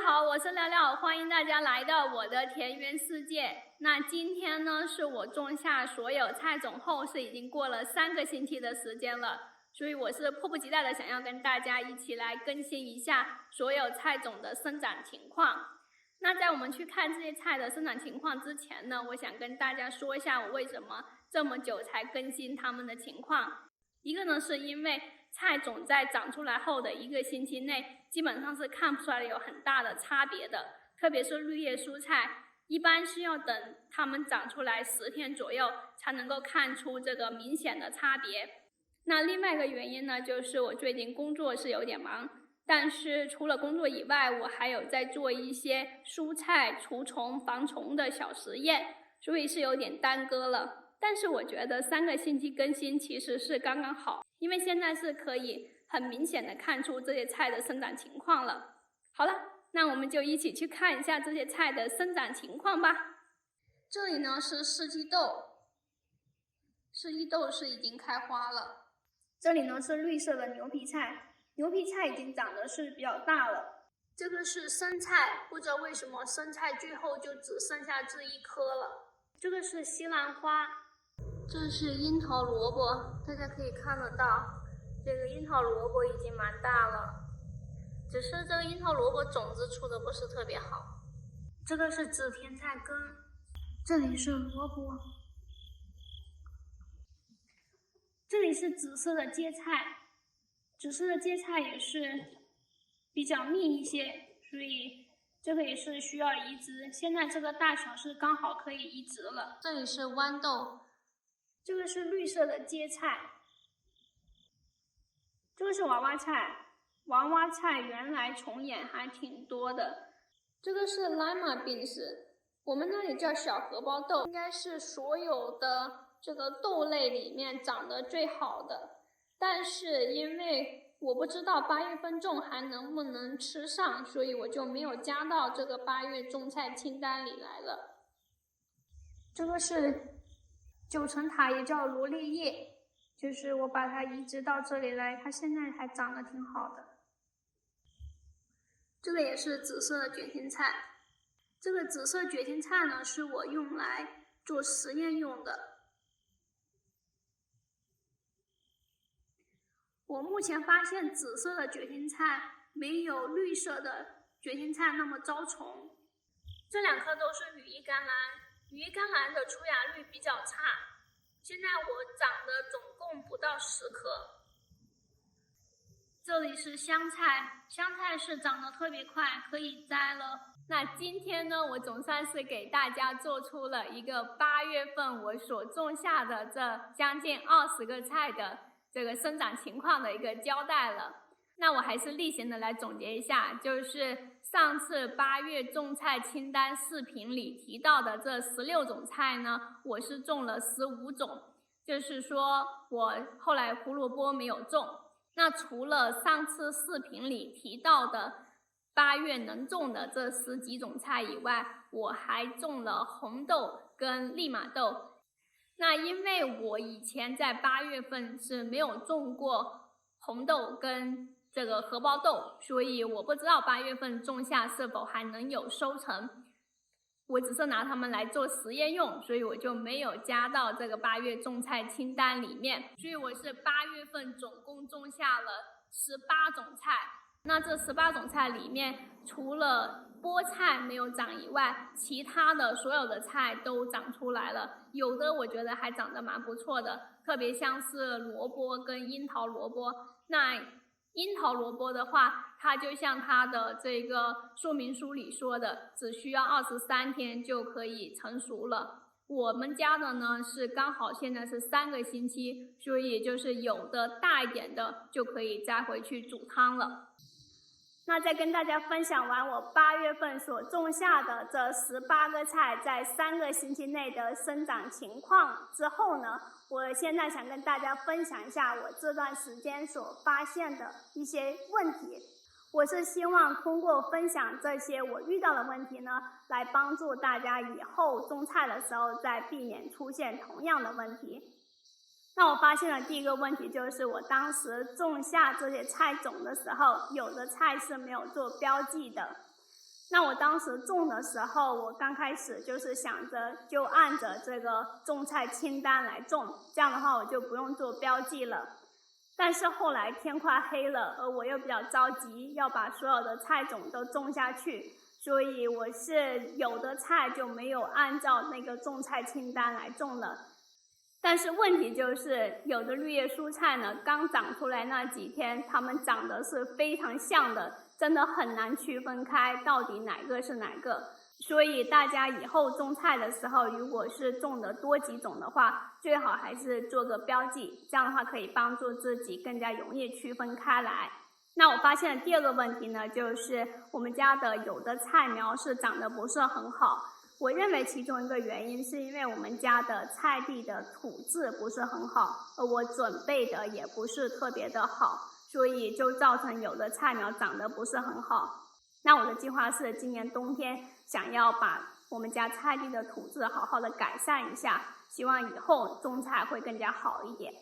好，我是廖廖，欢迎大家来到我的田园世界。那今天呢，是我种下所有菜种后，是已经过了3个星期的时间了，所以我是迫不及待的想要跟大家一起来更新一下所有菜种的生长情况。那在我们去看这些菜的生长情况之前呢，我想跟大家说一下我为什么这么久才更新它们的情况。一个呢，是因为菜种在长出来后的1个星期内，基本上是看不出来有很大的差别的，特别是绿叶蔬菜，一般是要等它们长出来10天左右，才能够看出这个明显的差别。那另外一个原因呢，就是我最近工作是有点忙，但是除了工作以外，我还有在做一些蔬菜除虫防虫的小实验，所以是有点耽搁了。但是我觉得3个星期更新其实是刚刚好，因为现在是可以很明显的看出这些菜的生长情况了。好了，那我们就一起去看一下这些菜的生长情况吧。这里呢是四季豆，四季豆是已经开花了。这里呢是绿色的牛皮菜，牛皮菜已经长得是比较大了。这个是生菜，不知道为什么生菜最后就只剩下这1颗了。这个是西兰花，这是樱桃萝卜，大家可以看得到，这个樱桃萝卜已经蛮大了，只是这个樱桃萝卜种子出的不是特别好。这个是紫甜菜根，这里是萝卜，这里是紫色的芥菜，紫色的芥菜也是比较密一些，所以这个也是需要移植，现在这个大小是刚好可以移植了。这里是豌豆，这个是绿色的芥菜，这个是娃娃菜，娃娃菜原来虫眼还挺多的。这个是 Lima beans， 我们那里叫小荷包豆，应该是所有的这个豆类里面长得最好的，但是因为我不知道8月份种还能不能吃上，所以我就没有加到这个8月种菜清单里来了。这个是9层塔，也叫罗列叶，就是我把它移植到这里来，它现在还长得挺好的。这个也是紫色的卷心菜，这个紫色卷心菜呢是我用来做实验用的。我目前发现紫色的卷心菜没有绿色的卷心菜那么招虫。这2颗都是羽衣甘蓝，羽衣甘蓝的出芽率比较差，现在我长的总共不到10颗。这里是香菜，香菜是长得特别快，可以摘了。那今天呢，我总算是给大家做出了一个8月份我所种下的这将近20个菜的这个生长情况的一个交代了。那我还是例行的来总结一下，就是上次8月种菜清单视频里提到的这16种菜呢，我是种了15种，就是说我后来胡萝卜没有种。那除了上次视频里提到的8月能种的这10几种菜以外，我还种了红豆跟利马豆。那因为我以前在8月份是没有种过红豆跟这个荷包豆，所以我不知道8月份种下是否还能有收成。我只是拿它们来做实验用，所以我就没有加到这个8月种菜清单里面。所以我是8月份总共种下了18种菜。那这18种菜里面，除了菠菜没有长以外，其他的所有的菜都长出来了，有的我觉得还长得蛮不错的，特别像是萝卜跟樱桃萝卜。那樱桃萝卜的话，它就像它的这个说明书里说的，只需要23天就可以成熟了。我们家的呢是刚好现在是3个星期，所以就是有的大一点的就可以摘回去煮汤了。那在跟大家分享完我8月份所种下的这18个菜在3个星期内的生长情况之后呢，我现在想跟大家分享一下我这段时间所发现的一些问题。我是希望通过分享这些我遇到的问题呢，来帮助大家以后种菜的时候再避免出现同样的问题。那我发现的第一个问题就是我当时种下这些菜种的时候，有的菜是没有做标记的。那我当时种的时候，我刚开始就是想着就按着这个种菜清单来种，这样的话我就不用做标记了。但是后来天快黑了，而我又比较着急要把所有的菜种都种下去，所以我是有的菜就没有按照那个种菜清单来种了。但是问题就是有的绿叶蔬菜呢，刚长出来那几天它们长得是非常像的，真的很难区分开到底哪个是哪个。所以大家以后种菜的时候，如果是种的多几种的话，最好还是做个标记，这样的话可以帮助自己更加容易区分开来。那我发现的第二个问题呢，就是我们家的有的菜苗是长得不是很好。我认为其中一个原因是因为我们家的菜地的土质不是很好，而我准备的也不是特别的好，所以就造成有的菜苗长得不是很好。那我的计划是今年冬天想要把我们家菜地的土质好好的改善一下，希望以后种菜会更加好一点。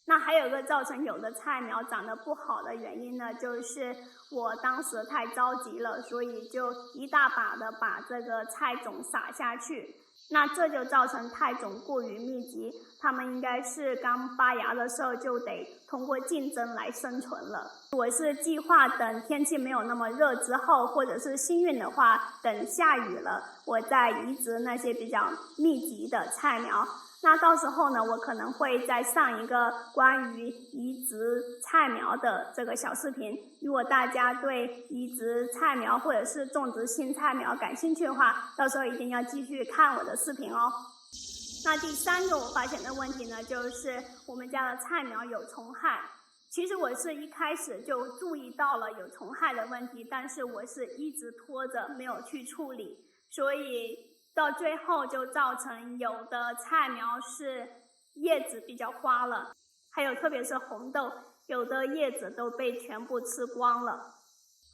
那还有一个造成有的菜苗长得不好的原因呢，就是我当时太着急了，所以就一大把的把这个菜种撒下去，那这就造成菜种过于密集，它们应该是刚发芽的时候就得通过竞争来生存了。我是计划等天气没有那么热之后，或者是幸运的话等下雨了，我再移植那些比较密集的菜苗。那到时候呢，我可能会再上一个关于移植菜苗的这个小视频。如果大家对移植菜苗或者是种植新菜苗感兴趣的话，到时候一定要继续看我的视频哦。那第三个我发现的问题呢，就是我们家的菜苗有虫害。其实我是一开始就注意到了有虫害的问题，但是我是一直拖着没有去处理，所以到最后就造成有的菜苗是叶子比较花了，还有特别是红豆，有的叶子都被全部吃光了。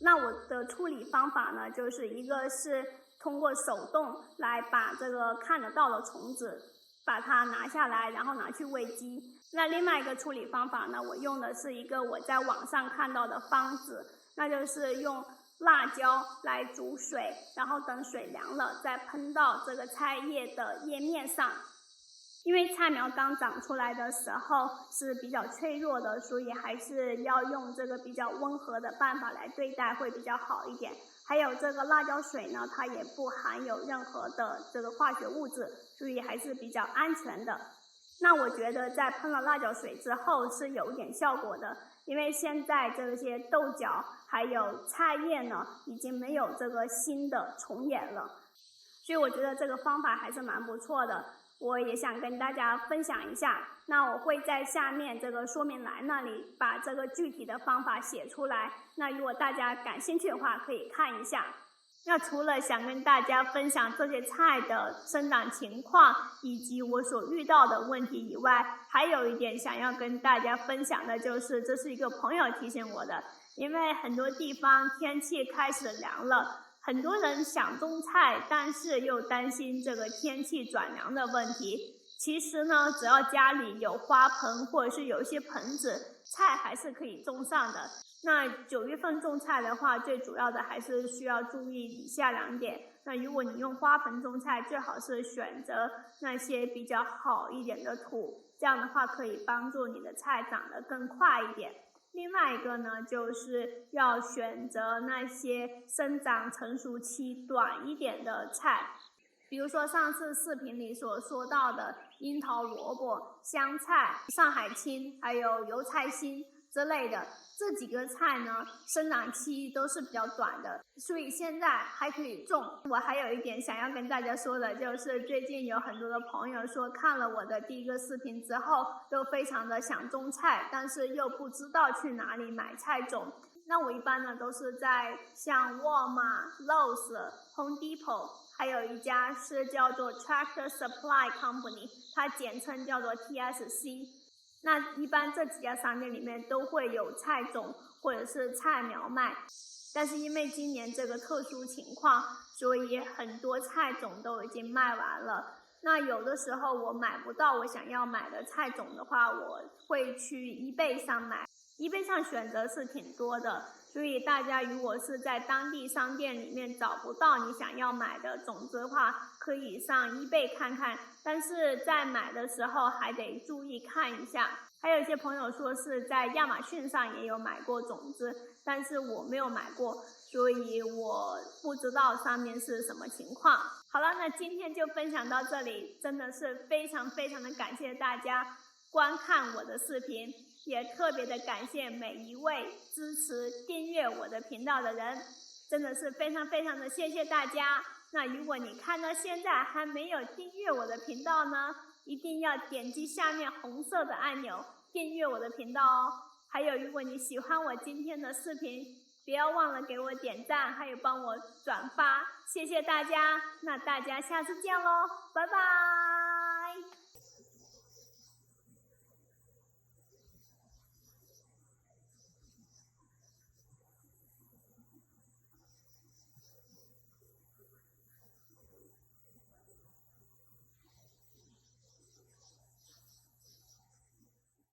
那我的处理方法呢，就是一个是通过手动来把这个看得到的虫子把它拿下来，然后拿去喂鸡。那另外一个处理方法呢，我用的是一个我在网上看到的方子，那就是用辣椒来煮水，然后等水凉了再喷到这个菜叶的叶面上。因为菜苗刚长出来的时候是比较脆弱的，所以还是要用这个比较温和的办法来对待会比较好一点。还有这个辣椒水呢，它也不含有任何的这个化学物质，所以还是比较安全的。那我觉得在喷了辣椒水之后是有一点效果的，因为现在这些豆角还有菜叶呢，已经没有这个新的虫眼了，所以我觉得这个方法还是蛮不错的。我也想跟大家分享一下，那我会在下面这个说明栏那里把这个具体的方法写出来，那如果大家感兴趣的话可以看一下。那除了想跟大家分享这些菜的生长情况以及我所遇到的问题以外，还有一点想要跟大家分享的就是，这是一个朋友提醒我的，因为很多地方天气开始凉了，很多人想种菜，但是又担心这个天气转凉的问题。其实呢，只要家里有花盆或者是有一些盆子，菜还是可以种上的。那9月份种菜的话，最主要的还是需要注意以下2点。那如果你用花盆种菜，最好是选择那些比较好一点的土，这样的话可以帮助你的菜长得更快一点。另外一个呢，就是要选择那些生长成熟期短一点的菜，比如说上次视频里所说到的樱桃萝卜、香菜、上海青还有油菜心之类的，这几个菜呢生长期都是比较短的，所以现在还可以种。我还有一点想要跟大家说的，就是最近有很多的朋友说看了我的第一个视频之后都非常的想种菜，但是又不知道去哪里买菜种。那我一般呢都是在像沃尔玛、Lowe's、Home Depot， 还有一家是叫做 Tractor Supply Company， 它简称叫做 TSC。那一般这几家商店里面都会有菜种或者是菜苗卖，但是因为今年这个特殊情况，所以很多菜种都已经卖完了。那有的时候我买不到我想要买的菜种的话，我会去eBay上买。eBay上选择是挺多的，所以大家如果是在当地商店里面找不到你想要买的种子的话，可以上eBay看看，但是在买的时候还得注意看一下。还有一些朋友说是在亚马逊上也有买过种子，但是我没有买过，所以我不知道上面是什么情况。好了，那今天就分享到这里，真的是非常的感谢大家观看我的视频，也特别的感谢每一位支持订阅我的频道的人，真的是非常的谢谢大家。那如果你看到现在还没有订阅我的频道呢，一定要点击下面红色的按钮订阅我的频道哦。还有，如果你喜欢我今天的视频，不要忘了给我点赞，还有帮我转发，谢谢大家。那大家下次见咯，拜拜。